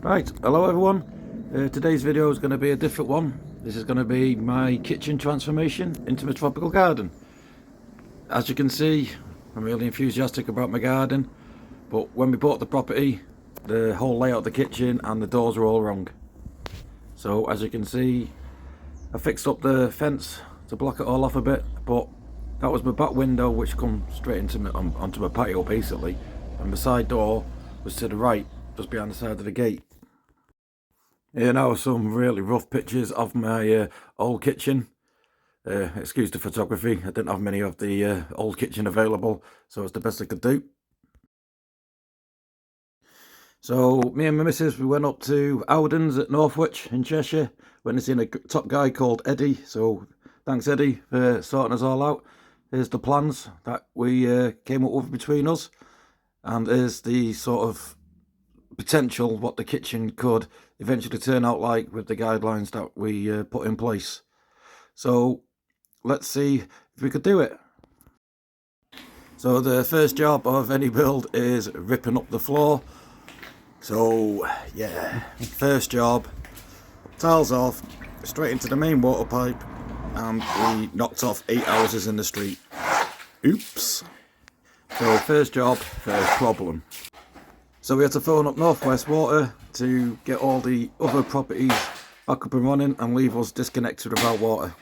Right, hello everyone. Today's video is going to be a different one. This is going to be my kitchen transformation into my tropical garden. As you can see, I'm really enthusiastic about my garden, but when we bought the property, the whole layout of the kitchen and the doors were all wrong. So as you can see, I fixed up the fence to block it all off a bit, but that was my back window which comes straight into onto my patio basically, and the side door was to the right, just behind the side of the gate. Here now are some really rough pictures of my old kitchen. Excuse the photography, I didn't have many of the old kitchen available, so it's the best I could do. So me and my missus, we went up to Howdens at Northwich in Cheshire, went to see a top guy called Eddie, so thanks Eddie for sorting us all out. Here's the plans that we came up with between us, and here's the sort of potential what the kitchen could eventually turn out like with the guidelines that we put in place. So let's see if we could do it. So the first job of any build is ripping up the floor. So yeah, first job, tiles off, straight into the main water pipe, and we knocked off 8 houses in the street. Oops. So first job, first problem. So we had to phone up Northwest Water to get all the other properties back up and running and leave us disconnected without water.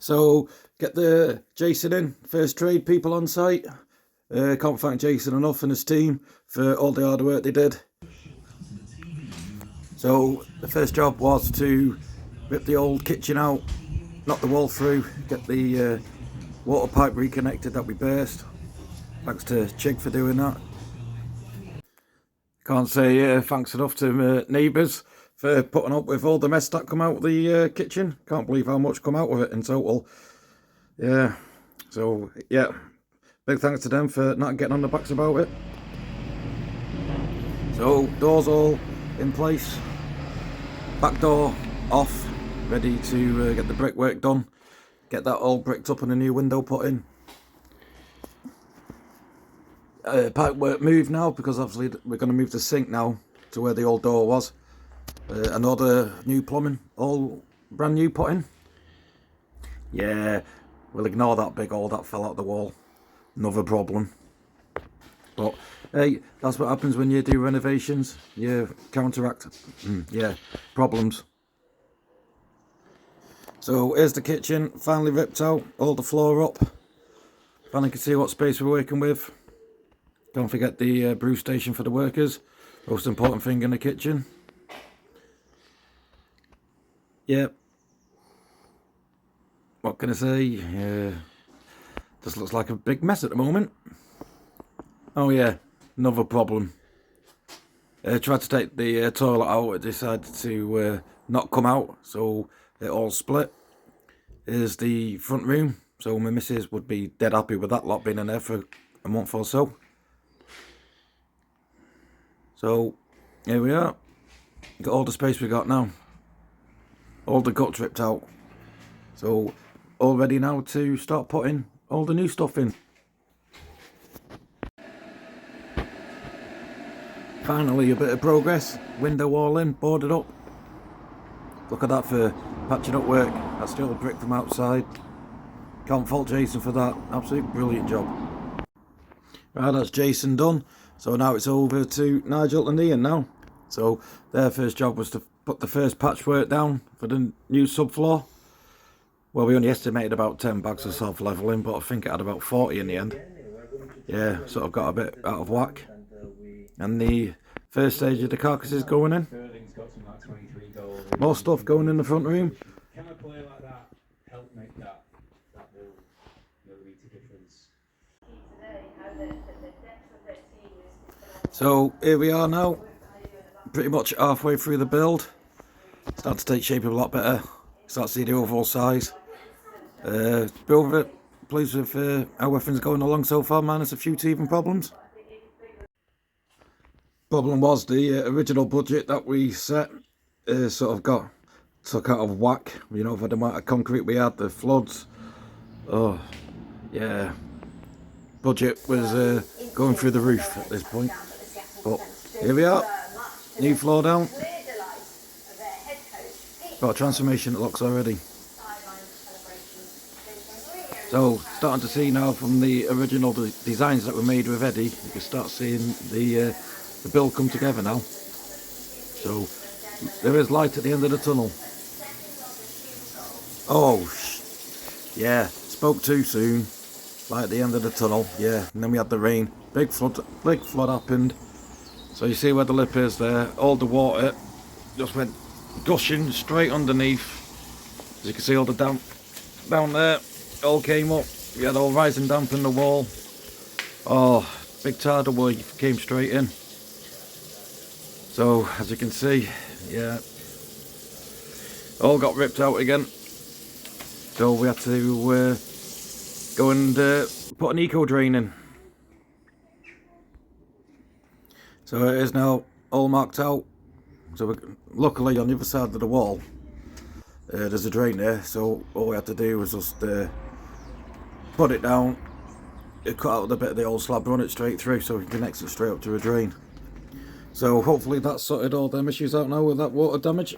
So get the Jason in, first trade people on site. Can't thank Jason enough and his team for all the hard work they did. So the first job was to rip the old kitchen out, knock the wall through, get the water pipe reconnected that we burst. Thanks to Chig for doing that. Can't say thanks enough to my neighbours for putting up with all the mess that come out of the kitchen. Can't believe how much come out of it in total. Yeah, so yeah, big thanks to them for not getting on the backs about it. So doors all in place, back door off, ready to get the brickwork done, get that all bricked up and a new window put in. Pipe work moved now because obviously we're going to move the sink now to where the old door was. Another new plumbing, all brand new put in. Yeah, we'll ignore that big hole that fell out the wall. Another problem. But hey, that's what happens when you do renovations. You counteract problems. So here's the kitchen, finally ripped out, all the floor up. Finally can see what space we're working with. Don't forget the brew station for the workers. Most important thing in the kitchen. Yep. What can I say? This looks like a big mess at the moment. Oh yeah, another problem. Tried to take the toilet out, it decided to not come out, so it all split. Here's the front room, so my missus would be dead happy with that lot being in there for a month or so. So here we are, got all the space we got now. All the guts ripped out. So all ready now to start putting all the new stuff in. Finally a bit of progress. Window all in, boarded up. Look at that for patching up work. That's still brick from outside. Can't fault Jason for that. Absolutely brilliant job. Right, that's Jason done. So now it's over to Nigel and Ian now. So their first job was to put the first patchwork down for the new subfloor. Well, we only estimated about 10 bags of soft levelling, but I think it had about 40 in the end. Yeah, sort of got a bit out of whack. And the first stage of the carcasses going in. More stuff going in the front room. Can I play like that? Help make that will make a difference. So here we are now, pretty much halfway through the build. Starting to take shape a lot better. Start to see the overall size. Build pleased with how everything's going along so far, minus a few teething problems. Problem was the original budget that we set sort of got took out of whack, you know, for the amount of concrete we had, the floods. Oh, yeah. Budget was going through the roof at this point. But here we are, new floor down. Got a transformation it looks already. So, starting to see now from the original designs that were made with Eddie, you can start seeing the build come together now. So, there is light at the end of the tunnel. Oh, yeah, spoke too soon. Light at the end of the tunnel, yeah, and then we had the rain. Big flood happened. So you see where the lip is there, all the water just went gushing straight underneath. As you can see, all the damp down there all came up. We had all rising damp in the wall. Oh, big tidal wave came straight in. So as you can see, yeah, all got ripped out again. So we had to go and put an eco drain in. So it is now all marked out. So luckily on the other side of the wall, there's a drain there. So all we had to do was just put it down, cut out the bit of the old slab, run it straight through, so we can connect it straight up to a drain. So hopefully that's sorted all them issues out now with that water damage.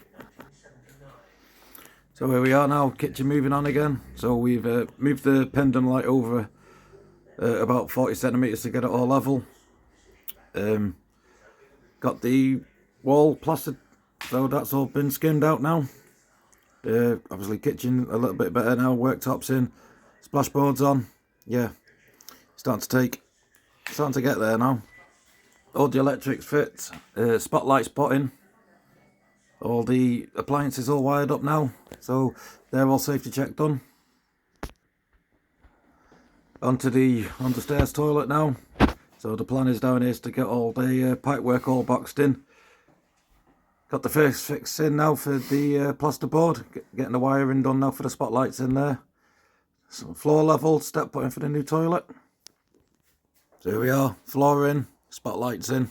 So here we are now, kitchen moving on again. So we've moved the pendant light over about 40 centimetres to get it all level. Got the wall plastered, so that's all been skimmed out now. Obviously kitchen a little bit better now, worktops in, splashboards on. Yeah, starting to get there now. All the electrics fit, spotlights put in. All the appliances all wired up now, so they're all safety check done. Onto the stairs toilet now. So the plan is down here is to get all the pipework all boxed in. Got the first fix in now for the plasterboard. Getting the wiring done now for the spotlights in there. So floor level, step put in for the new toilet. So here we are, floor in, spotlights in.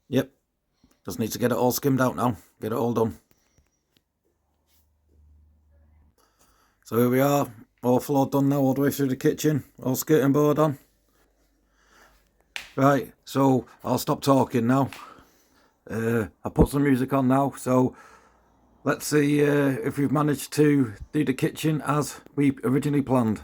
Yep. Just need to get it all skimmed out now, get it all done. So here we are, all floor done now, all the way through the kitchen, all skirting board on. Right, so I'll stop talking now. I'll put some music on now, so let's see if we've managed to do the kitchen as we originally planned.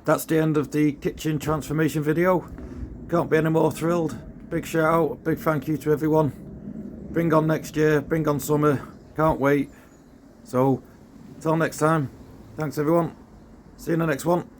that's the end of the kitchen transformation video. Can't be any more thrilled. Big shout out, big thank you to everyone. Bring on next year, bring on summer. Can't wait. So, till next time, thanks everyone. See you in the next one.